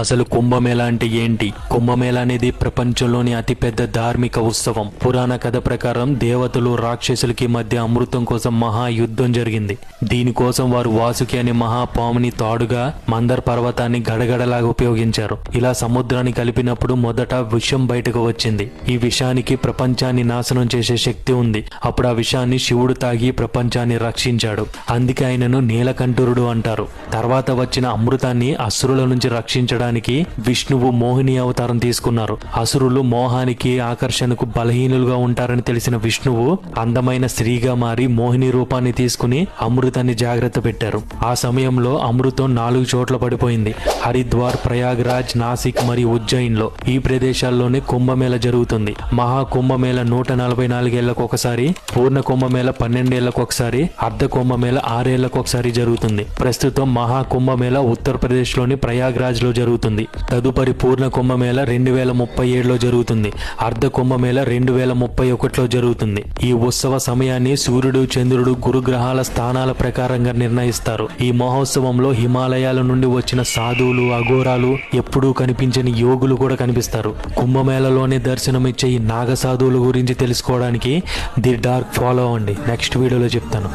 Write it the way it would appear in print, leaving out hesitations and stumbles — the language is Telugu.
అసలు కుంభమేళా అంటే ఏంటి? కుంభమేళా అనేది ప్రపంచంలోని అతిపెద్ద ధార్మిక ఉత్సవం. పురాణ కథ ప్రకారం దేవతలు రాక్షసులకి మధ్య అమృతం కోసం మహాయుద్ధం జరిగింది. దీనికోసం వారు వాసుకి అనే మహాపాముని తాడుగా మందర్ పర్వతాన్ని గడగడలాగా ఉపయోగించారు. ఇలా సముద్రాన్ని కలిపినప్పుడు మొదట విషం బయటకు వచ్చింది. ఈ విషానికి ప్రపంచాన్ని నాశనం చేసే శక్తి ఉంది. అప్పుడు ఆ విషాన్ని శివుడు తాగి ప్రపంచాన్ని రక్షించాడు. అందుకే ఆయనను నీలకంఠురుడు అంటారు. తర్వాత వచ్చిన అమృతాన్ని అసురుల నుంచి రక్షించడానికి విష్ణువు మోహిని అవతారం తీసుకున్నారు. అసురులు మోహానికి ఆకర్షణకు బలహీనులుగా ఉంటారని తెలిసిన విష్ణువు అందమైన స్త్రీగా మారి మోహిని రూపాన్ని తీసుకుని అమృతాన్ని జాగ్రత్త పెట్టారు. ఆ సమయంలో అమృతం 4 చోట్ల పడిపోయింది. హరిద్వార్, ప్రయాగ్రాజ్, నాసిక్ మరియు ఉజ్జయిన్ లో ఈ ప్రదేశాల్లోనే కుంభమేళ జరుగుతుంది. మహా కుంభమేళ 144 ఏళ్లకు ఒకసారి, పూర్ణ కుంభమేళ 12 ఏళ్లకు ఒకసారి, అర్ధ కుంభమేళ 6 ఏళ్లకు ఒకసారి జరుగుతుంది. ప్రస్తుతం మహా కుంభమేళ ఉత్తరప్రదేశ్ లోని ప్రయాగ్రాజ్ లో జరుగుతుంది. తదుపరి పూర్ణ కుంభమేళ 2037లో జరుగుతుంది. అర్ధ కుంభమేళ 2031లో జరుగుతుంది. ఈ ఉత్సవ సమయాన్ని సూర్యుడు, చంద్రుడు, గురుగ్రహాల స్థానాల ప్రకారంగా నిర్ణయిస్తారు. ఈ మహోత్సవంలో హిమాలయాల నుండి వచ్చిన సాధువులు, అఘోరాలు, ఎప్పుడూ కనిపించని యోగులు కూడా కనిపిస్తారు. కుంభమేళలోనే దర్శనమిచ్చే ఈ నాగ సాధువుల గురించి తెలుసుకోవడానికి ది డార్క్ ఫాలో అవ్వండి. నెక్స్ట్ వీడియోలో చెప్తాను.